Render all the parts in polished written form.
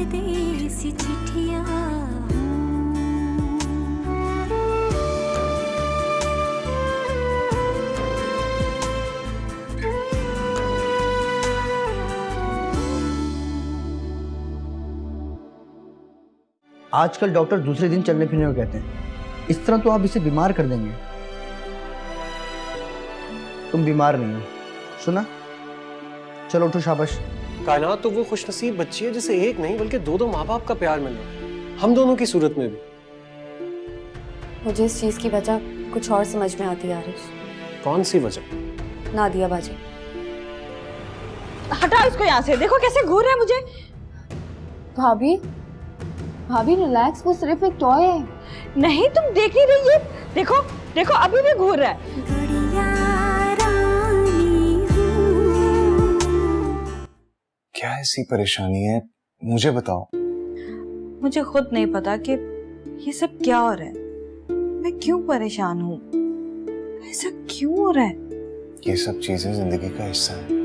परदेसी चिट्ठियां आजकल डॉक्टर दूसरे दिन चलने फिरने को कहते हैं। इस तरह तो आप इसे बीमार कर देंगे। तुम बीमार नहीं हो, सुना? चलो उठो, शाबाश। कायनात तो वो खुशनसीब बच्ची है जिसे एक नहीं बल्कि दो माँ बाप का प्यार मिल रहा है, हम दोनों की सूरत में भी। मुझे इस चीज की वजह कुछ और समझ में आती है आरिश। कौन सी वजह? नादिया बाजी। हटाओ इसको यहाँ से, देखो कैसे घूर रहा है मुझे। भाभी भाभी रिलैक्स, वो सिर्फ एक टॉय है। नहीं तुम देख नहीं रही है, देखो देखो अभी भी घूर रहा है। क्या ऐसी परेशानी है, मुझे बताओ। मुझे खुद नहीं पता कि ये सब क्या हो रहा है, मैं क्यों परेशान हूँ, ऐसा क्यों हो रहा है। ये सब चीजें जिंदगी का हिस्सा है।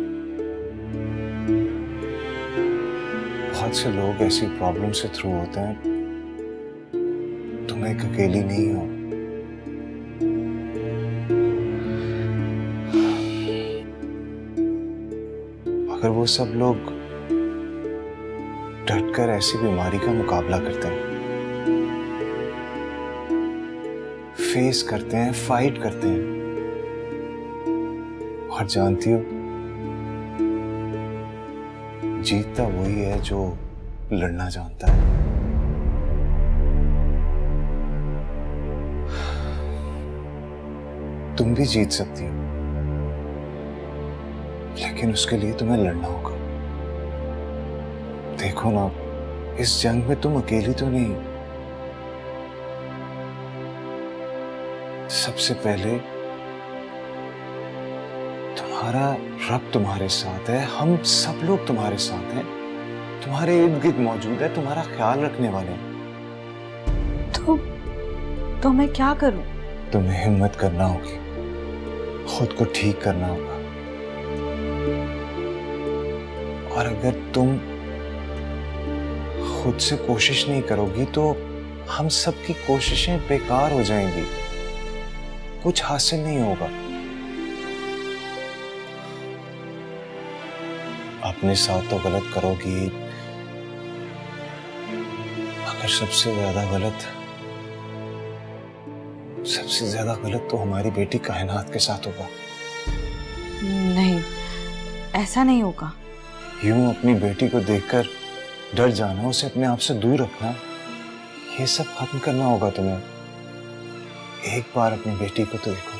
बहुत से लोग ऐसी प्रॉब्लम से थ्रू होते हैं, तुम एक अकेली नहीं हो। अगर वो सब लोग डटकर ऐसी बीमारी का मुकाबला करते हैं, फेस करते हैं, फाइट करते हैं, और जानती हो जीतता वही है जो लड़ना जानता है। तुम भी जीत सकती हो, लेकिन उसके लिए तुम्हें लड़ना होगा। देखो ना, इस जंग में तुम अकेली तो नहीं। सबसे पहले तुम्हारा रब तुम्हारे साथ है, हम सब लोग तुम्हारे साथ हैं, तुम्हारे इर्द गिर्द मौजूद है, तुम्हारा ख्याल रखने वाले हैं। तो मैं क्या करूं? तुम्हें हिम्मत करना होगी, खुद को ठीक करना होगा। और अगर तुम खुद से कोशिश नहीं करोगी तो हम सब की कोशिशें बेकार हो जाएंगी, कुछ हासिल नहीं होगा। अपने साथ तो गलत करोगी, मगर सबसे ज्यादा गलत तो हमारी बेटी कायनात के साथ होगा। नहीं, ऐसा नहीं होगा। यूं अपनी बेटी को देखकर डर जाना, उसे अपने आप से दूर रखना, ये सब खत्म करना होगा तुम्हें। एक बार अपनी बेटी को तो देखो,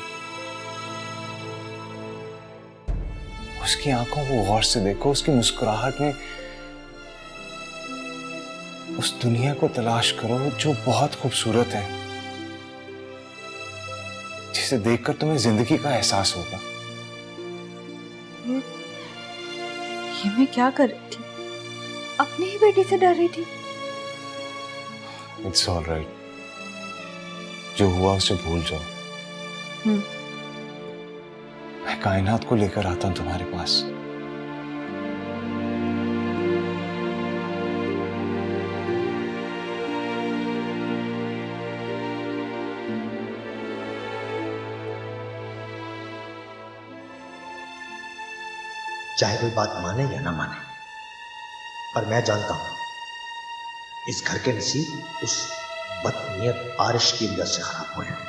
उसकी आंखों को गौर से देखो, उसकी मुस्कुराहट में उस दुनिया को तलाश करो जो बहुत खूबसूरत है, जिसे देखकर तुम्हें जिंदगी का एहसास होगा। ये मैं क्या कर रही थी? अपनी ही बेटी से डर रही थी। इट्स ऑल राइट, जो हुआ उसे भूल जाओ। मैं कायनात को लेकर आता हूं तुम्हारे पास। चाहे कोई बात माने या ना माने, पर मैं जानता हूं इस घर के नसीब उस बदनीयत आरिश की वजह से खराब हुए हैं।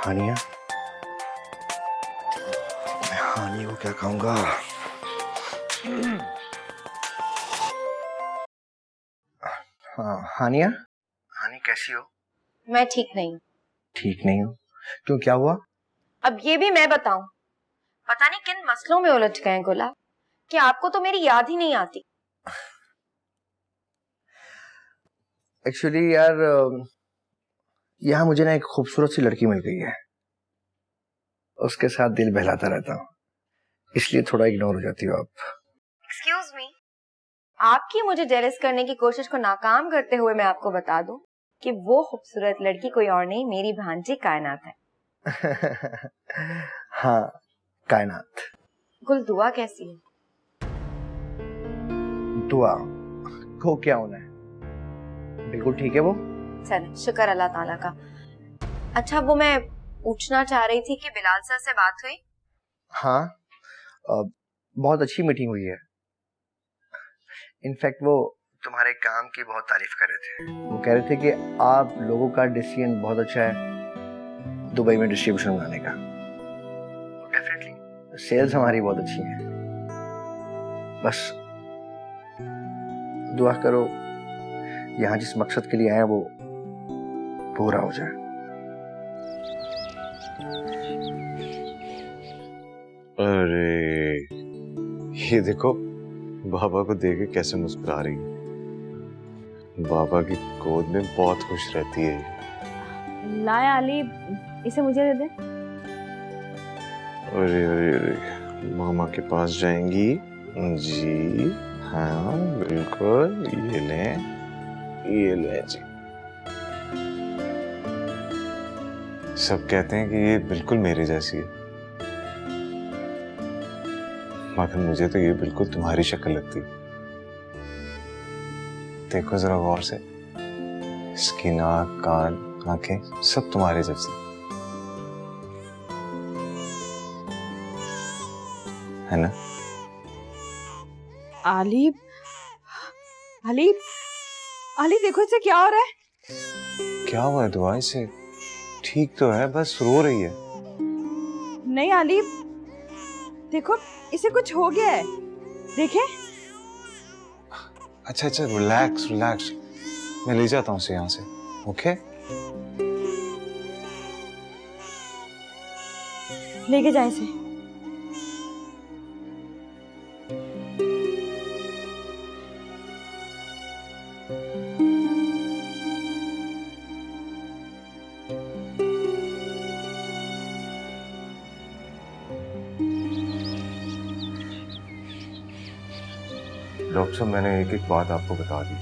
हानिया, मैं हानिया को क्या कहूंगा? हाँ हानिया, हानी कैसी हो? मैं ठीक नहीं हूँ। ठीक नहीं हो? क्यों, क्या हुआ? अब ये भी मैं बताऊं? पता नहीं किन मसलों में उलझ गए गुलाब कि आपको तो मेरी याद ही नहीं आती। एक्चुअली यार, यहाँ मुझे ना एक खूबसूरत सी लड़की मिल गई है, उसके साथ दिल बहलाता रहता हूँ, इसलिए थोड़ा इग्नोर हो जाती हो आप। एक्सक्यूज मी, आपकी मुझे जेलस करने की कोशिश को नाकाम करते हुए मैं आपको बता दूं कि वो खूबसूरत लड़की कोई और नहीं, मेरी भांजी कायनात है। हाँ, कायनात। गुल दुआ कैसी है? दुआ को क्या होना है, बिल्कुल ठीक है वो। चले, शुक्र अल्लाह ताला का। अच्छा, वो मैं पूछना चाह रही थी कि बिलाल सर से बात हुई? हाँ, बहुत अच्छी मीटिंग हुई है। इनफैक्ट वो तुम्हारे काम की बहुत तारीफ कर रहे थे। वो कह रहे थे कि आप लोगों का डिसीजन बहुत अच्छा है दुबई में डिस्ट्रीब्यूशन बनाने का। डेफिनेटली सेल्स हमारी बहुत अच्छी है। बस दुआ करो यहाँ जिस मकसद के लिए आए वो पूरा हो जाए। अरे ये देखो, बाबा को देख के कैसे मुस्कुरा रही है। बाबा की गोद में बहुत खुश रहती है। लाया अली, इसे मुझे दे दे। अरे अरे अरे, मामा के पास जाएंगी जी? हाँ बिल्कुल, ये ले जी। सब कहते हैं कि ये बिल्कुल मेरे जैसी है, मगर मुझे तो ये बिल्कुल तुम्हारी शक्ल लगती है। देखो जरा गौर से, इसकी नाक, कान, आंखें सब तुम्हारे जैसी है ना? आली, आली, आली देखो इसे क्या हो रहा है। क्या हुआ है दुआ? इसे ठीक तो है, बस रो रही है। नहीं आली, देखो इसे कुछ हो गया है, देखे। अच्छा अच्छा, रिलैक्स रिलैक्स, मैं ले जाता हूँ उसे यहाँ से। ओके, लेके जाए इसे। डॉक्टर साहब, मैंने एक एक बात आपको बता दी,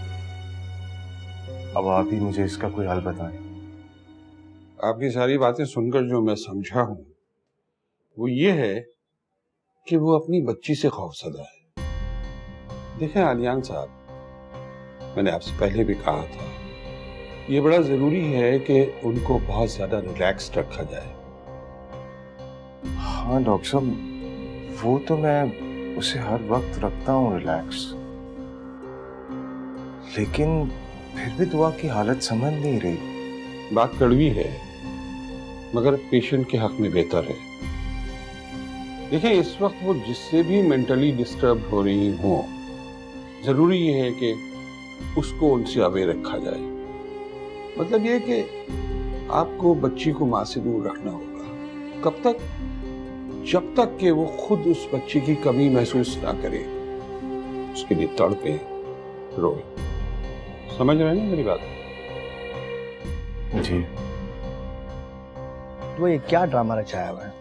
अब आप ही मुझे इसका कोई हल बताएं। आपकी सारी बातें सुनकर जो मैं समझा हूं वो ये है कि वो अपनी बच्ची से खौफजदा है। देखें आलियान साहब, मैंने आपसे पहले भी कहा था, ये बड़ा जरूरी है कि उनको बहुत ज्यादा रिलैक्स रखा जाए। हाँ डॉक्टर साहब, वो तो मैं उसे हर वक्त रखता हूँ रिलैक्स, लेकिन फिर भी दुआ की हालत समझ नहीं रही। बात कड़वी है मगर पेशेंट के हक में बेहतर है। देखिए, इस वक्त वो जिससे भी मेंटली डिस्टर्ब हो रही हो, जरूरी ये है कि उसको उनसे अवेयर रखा जाए। मतलब ये कि आपको बच्ची को मां से दूर रखना होगा। कब तक? जब तक कि वो खुद उस बच्ची की कमी महसूस ना करे, उसके लिए तड़पे, रोए। समझ रहे हैं ना मेरी बात? जी। तो ये क्या ड्रामा रचाया हुआ है?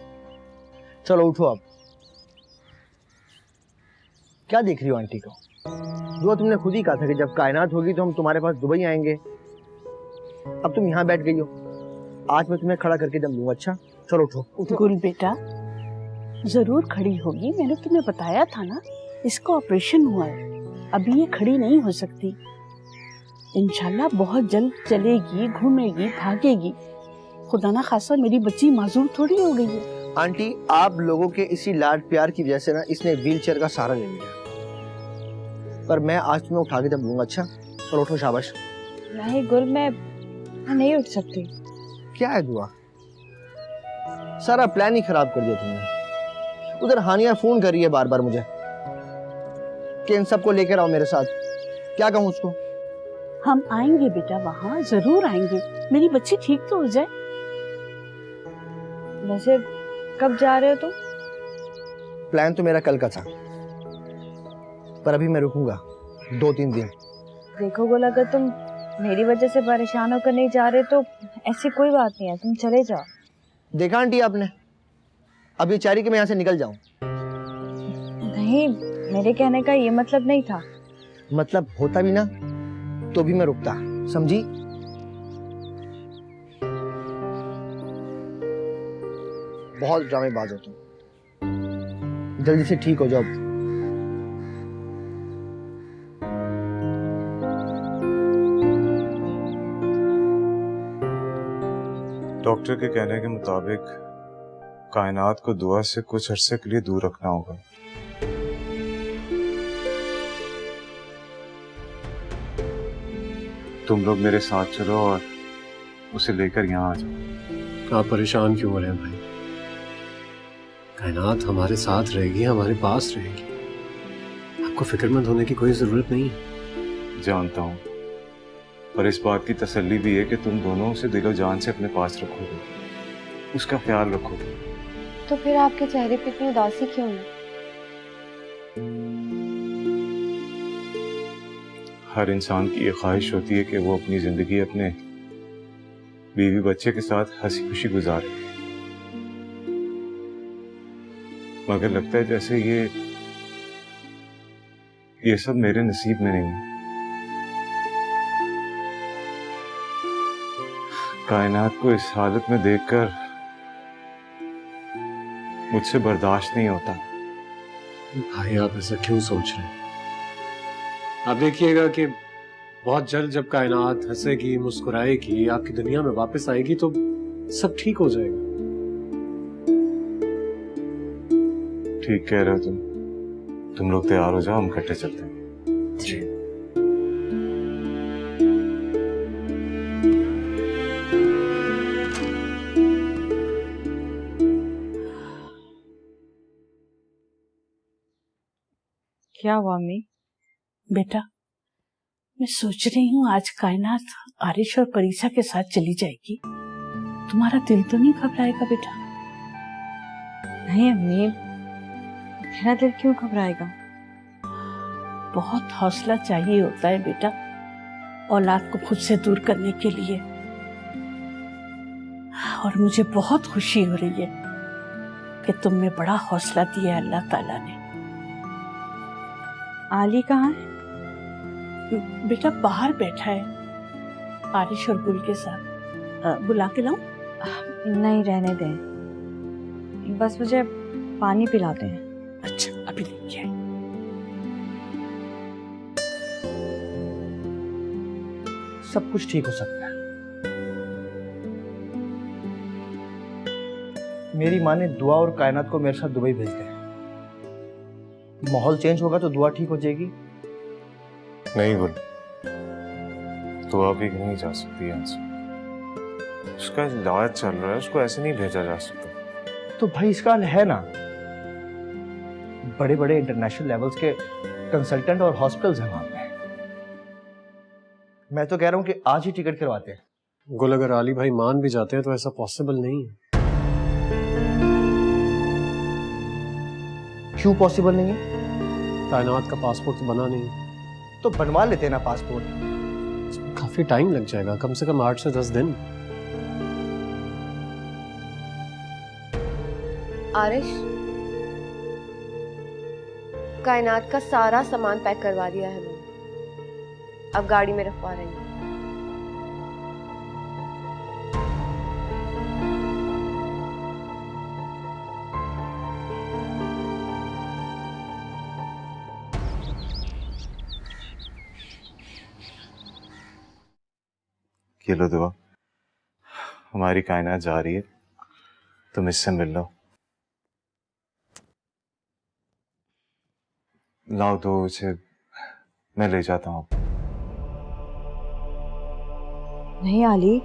चलो उठो अब। क्या देख रही हो आंटी को? जो तुमने खुद ही कहा था कि जब कायनात होगी तो हम तुम्हारे पास दुबई आएंगे। अब तुम यहाँ बैठ गई हो, आज मैं तुम्हें खड़ा करके दम लूंगा। अच्छा चलो उठो उठो। गुल बेटा, जरूर खड़ी होगी, मैंने तुम्हें बताया था ना, इसका ऑपरेशन हुआ है, अभी ये खड़ी नहीं हो सकती। इंशाल्लाह बहुत जल्द चलेगी, घूमेगी, भागेगी। खुदा ना खासा मेरी बच्ची माजूर थोड़ी हो गई है। आंटी, आप लोगों के इसी लाड प्यार की वजह से ना इसने व्हीलचेयर का सहारा ले लिया, पर मैं आज तुम्हें उठा के दम लूंगा। अच्छा चलो उठो, शाबाश। नहीं गुल, मैं नहीं उठ सकती। क्या है दुआ, सारा प्लान ही खराब कर दिया तुमने। उधर हानिया फोन कर रही है बार बार मुझे कि इन सबको लेकर आओ मेरे साथ। क्या कहूँ उसको? हम आएंगे बेटा, वहाँ जरूर आएंगे, मेरी बच्ची ठीक तो हो जाए। वैसे कब जा रहे हो तुम? प्लान तो मेरा कल का था, पर अभी मैं रुकूंगा 2-3 दिन। देखो गुल, अगर तुम मेरी वजह से परेशान होकर नहीं जा रहे तो ऐसी कोई बात नहीं है, तुम चले जाओ। देखा आंटी आपने, अब ये चाह रही कि मैं यहाँ से निकल जाऊं। नहीं, मेरे कहने का ये मतलब नहीं था। मतलब होता भी ना तो भी मैं रुकता, समझी? बहुत ड्रामेबाज हो तुम। जल्दी से ठीक हो जाओ। डॉक्टर के कहने के मुताबिक कायनात को दुआ से कुछ अरसे के लिए दूर रखना होगा। तुम लोग मेरे साथ चलो और उसे लेकर यहाँ आ जाओ। आप परेशान क्यों हो रहे हैं भाई? कायनात हमारे साथ रहेगी, हमारे पास रहेगी। आपको फिक्रमंद होने की कोई जरूरत नहीं है। जानता हूँ, पर इस बात की तसल्ली भी है कि तुम दोनों उसे दिलो जान से अपने पास रखोगे, उसका ख्याल रखोगे। तो फिर आपके चेहरे पे इतनी उदासी क्यों है? हर इंसान की ये ख्वाहिश होती है कि वो अपनी जिंदगी अपने बीवी बच्चे के साथ हंसी खुशी गुजारे, मगर लगता है जैसे ये सब मेरे नसीब में नहीं है। कायनात को इस हालत में देखकर मुझसे बर्दाश्त नहीं होता। भाई आप ऐसा क्यों सोच रहे हैं? आप देखिएगा कि बहुत जल्द जब कायनात हंसेगी, मुस्कुराएगी, आपकी दुनिया में वापस आएगी तो सब ठीक हो जाएगा। ठीक कह रहे हो तुम लोग तैयार हो जाओ, हम इकट्ठे चलते हैं। जी। क्या हुआ अम्मी? बेटा, मैं सोच रही हूँ आज कायनात आरिश और परीक्षा के साथ चली जाएगी। तुम्हारा दिल तो नहीं घबराएगा बेटा? नहीं अम्मी, मेरा दिल क्यों घबराएगा? बहुत हौसला चाहिए होता है बेटा औलाद को खुद से दूर करने के लिए। और मुझे बहुत खुशी हो रही है कि तुम में बड़ा हौसला दिया अल्लाह ताला ने। आली कहाँ है? बेटा बाहर बैठा है आरिश और गुल के साथ। बुला के लाऊं? नहीं, रहने दें, बस मुझे पानी पिलाते हैं। अच्छा, अभी लेके आए। सब कुछ ठीक हो सकता है। मेरी माँ ने दुआ और कायनात को मेरे साथ दुबई भेज दिया। माहौल चेंज होगा तो दुआ ठीक हो जाएगी। नहीं गुल, दुआ भी नहीं जा सकती यहाँ से। उसका इलाज चल रहा है, उसको ऐसे नहीं भेजा जा सकता। तो भाई इसका हल है ना, बड़े बड़े इंटरनेशनल लेवल्स के कंसल्टेंट और हॉस्पिटल्स हैं वहां पे। मैं तो कह रहा हूँ कि आज ही टिकट करवाते हैं। गुल, अगर आली भाई मान भी जाते हैं तो ऐसा पॉसिबल नहीं है। क्यों पॉसिबल नहीं है? कायनात का पासपोर्ट तो बना नहीं। तो बनवा लेते हैं ना पासपोर्ट। काफी टाइम लग जाएगा, कम से कम 8 से 10 दिन। आरिश, कायनात का सारा सामान पैक करवा दिया है मैंने, अब गाड़ी में रखवा रही हूँ। ये लो दुआ, हमारी कायनात जा रही है, तुम इससे मिल लो। लाओ दो उसे, मैं ले जाता हूँ। नहीं आली,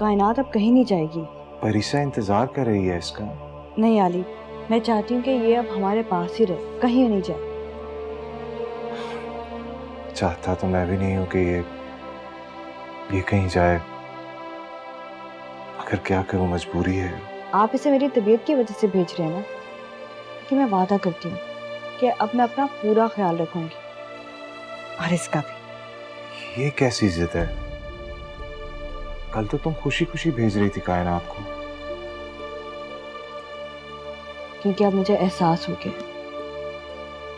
कायनात अब कहीं नहीं जाएगी। परीक्षा इंतजार कर रही है इसका। नहीं आली, मैं चाहती हूँ कि ये अब हमारे पास ही रहे, कहीं नहीं जाए। चाहता तो मैं भी नहीं हूँ कि ये कहीं जाए, मगर क्या करूं, मजबूरी है। आप इसे मेरी तबीयत की वजह से भेज रहे हैं ना, कि मैं वादा करती हूँ कि अब मैं अपना पूरा ख्याल रखूंगी, और इसका भी। ये कैसी जिद है? कल तो तुम खुशी खुशी भेज रही थी कायनात को। क्योंकि अब मुझे एहसास हो गया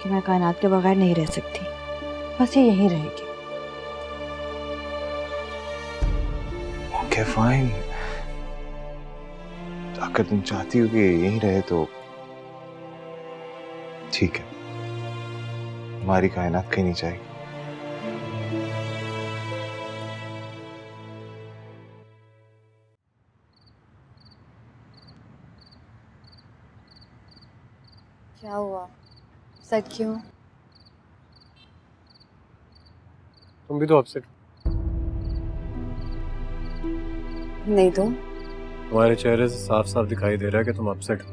कि मैं कायनात के बगैर नहीं रह सकती, बस ये यहीं रहेगी। ओके फाइन, अगर तुम चाहती हो कि यहीं रहे तो ठीक है, हमारी कायनात कहीं नहीं जाएगी। क्या हुआ? सच क्यों? तुम भी तो अपसेट नहीं तो तुम्हारे चेहरे से साफ साफ दिखाई दे रहा है कि तुम अपसेट हो।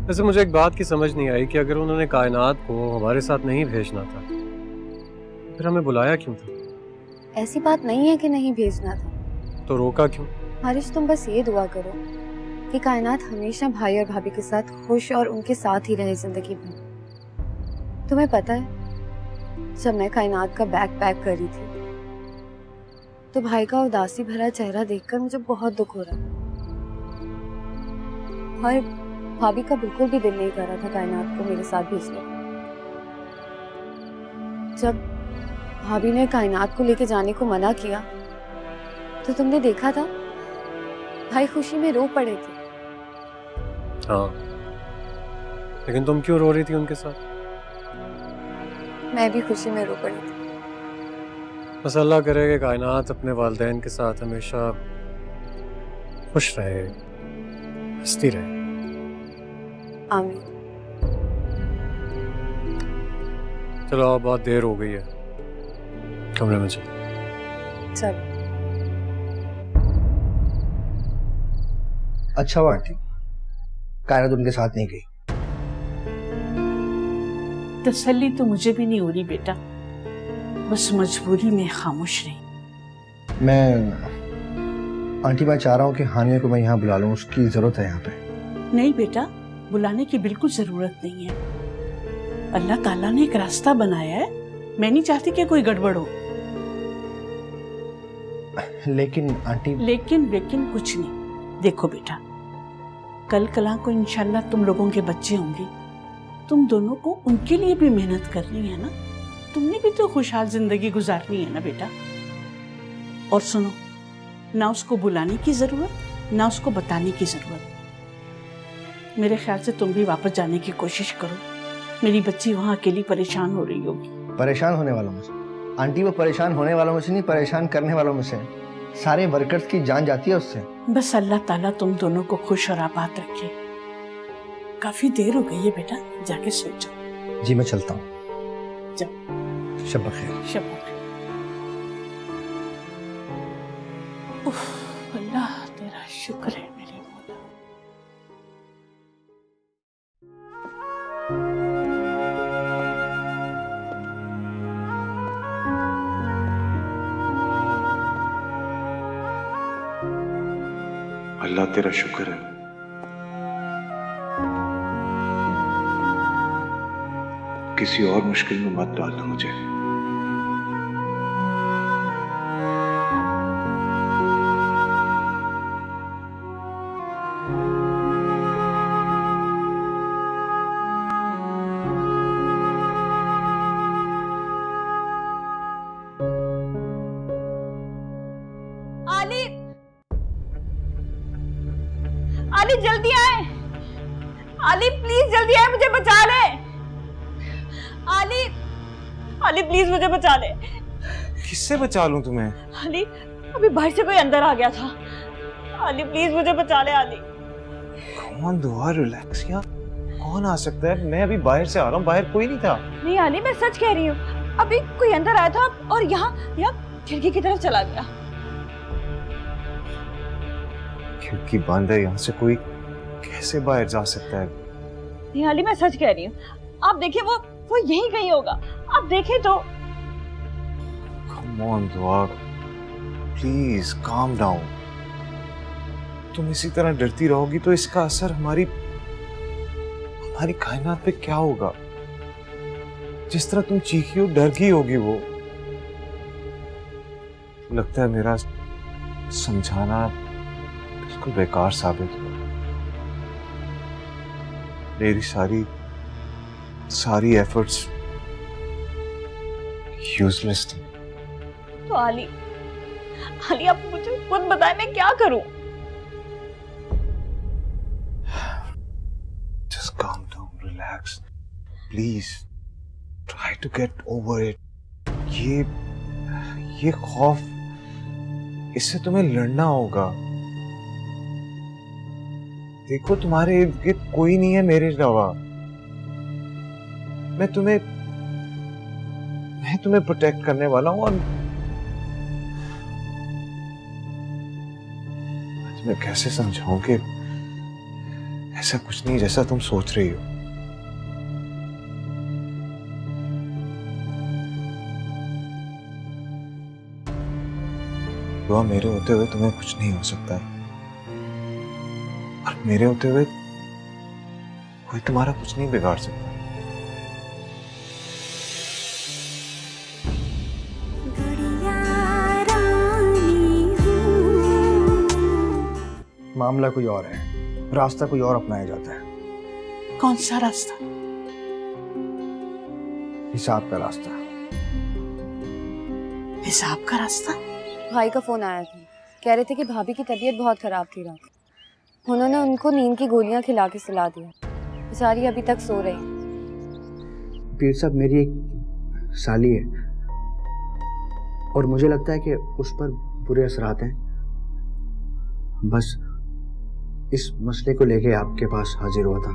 वैसे मुझे एक बात की समझ नहीं आई कि अगर उन्होंने कायनात को हमारे साथ नहीं भेजना था फिर हमें बुलाया क्यों था? ऐसी बात नहीं है कि नहीं भेजना था। तो रोका क्यों? हारिश, तुम बस ये दुआ करो कि कायनात हमेशा भाई और भाभी के साथ खुश और उनके साथ ही रहे जिंदगी भर। तुम्हें पता है, जब मैं कायनात का बैग पैक कर रही थी तो भाई का उदासी भरा चेहरा देखकर मुझे बहुत दुख हो रहा था और भाभी का बिल्कुल भी दिल नहीं कर रहा था कायनात को मेरे साथ भेजने का। जब भाभी ने कायनात को लेके जाने को मना किया तो तुमने देखा था भाई खुशी में रो पड़े थे। हाँ, लेकिन तुम क्यों रो रही थी उनके साथ? मैं भी खुशी में रो पड़ी थी। बस अल्लाह करे कि कायनात अपने वालिदैन के साथ हमेशा खुश रहे, हंसती रहे। आमीन। चलो अब बहुत देर हो गई है, कमरे में चलो। चलो। अच्छा हुआ आंटी कायनात उनके साथ नहीं गई। तसल्ली तो मुझे भी नहीं हो रही बेटा, बस मजबूरी में खामोश रही। आंटी मैं चाह रहा हूँ कि हानिया को मैं यहाँ बुला लूँ, उसकी जरूरत है यहाँ पे। नहीं बेटा, बुलाने की बिल्कुल जरूरत नहीं है। अल्लाह ताला ने एक रास्ता बनाया है, मैं नहीं चाहती कि कोई गड़बड़ हो। लेकिन आंटी लेकिन कुछ नहीं। देखो बेटा, कल कला को इंशाल्लाह तुम लोगों के बच्चे होंगे, तुम दोनों को उनके लिए भी मेहनत करनी है ना। तुमने भी तो खुशहाल जिंदगी गुजारनी है ना बेटा। और सुनो, ना उसको बुलाने की जरूरत ना उसको बताने की जरूरत। मेरे ख्याल से तुम भी वापस जाने की कोशिश करो। मेरी बच्ची वहाँ अकेली परेशान हो रही होगी। परेशान होने वालों में से आंटी, वो परेशान होने वालों में से नहीं, परेशान करने वालों में से। सारे वर्कर्स की जान जाती है उससे। बस अल्लाह ताला तुम दोनों को खुश और आबाद रखे। काफी देर हो गई है बेटा, जाके सो जाओ। जी मैं चलता हूँ। जाओ। शब बखैर। शब बखैर। उफ, अल्लाह तेरा शुक्र है मेरे मौला। अल्लाह तेरा शुक्र है। किसी और मुश्किल में मत डालना मुझे। आली, आली जल्दी आए। आली प्लीज जल्दी आए, मुझे बचा ले। आली, आली प्लीज मुझे बचा ले। किससे बचा लूं तुम्हें? आली, अभी बाहर से कोई अंदर आ गया था। आली प्लीज मुझे बचा ले। आली कौन? दुआ रिलैक्स यार, कौन आ सकता है? मैं अभी बाहर से आ रहा हूँ, बाहर कोई नहीं था। नहीं आली, मैं सच कह रही हूँ, अभी कोई अंदर आया था और यहाँ खिड़की की तरफ चला गया। खिड़की बंद है, यहाँ से कोई कैसे बाहर जा सकता है? नहीं आली, मैं सच कह रही हूँ, आप देखिए वो यहीं कहीं होगा, आप देखें तो। Come on, दुआ, प्लीज calm down। तुम इसी तरह डरती रहोगी तो इसका असर हमारी कायनात पे क्या होगा? जिस तरह तुम चीखी हो, डर गई होगी वो। लगता है मेरा समझाना बिल्कुल बेकार साबित हुआ। मेरी सारी एफर्ट्स यूजलेस थी। तो आली आप मुझे खुद बताएं, मैं क्या करूं? Please try to get over it. ये खौफ, इससे तुम्हें लड़ना होगा। देखो तुम्हारे इर्द गिर्द कोई नहीं है मेरे अलावा। मैं तुम्हें प्रोटेक्ट करने वाला हूं। और मैं तुम्हें कैसे समझाऊं कि ऐसा कुछ नहीं जैसा तुम सोच रही हो। दुआ, मेरे होते हुए तुम्हें कुछ नहीं हो सकता है, और मेरे होते हुए कोई तुम्हारा कुछ नहीं बिगाड़ सकता। मामला कोई और है, रास्ता कोई और अपनाया जाता है। कौन सा रास्ता? हिसाब का रास्ता। हिसाब का रास्ता? भाई का फोन आया था, कह रहे थे कि भाभी की तबीयत बहुत खराब थी रात। उन्होंने उनको नींद की गोलियां खिला के सुला दिया, बेचारी अभी तक सो रही। पीर साहब, मेरी एक साली है और मुझे लगता है कि उस पर बुरे असरात हैं। बस इस मसले को लेके आपके पास हाजिर हुआ था।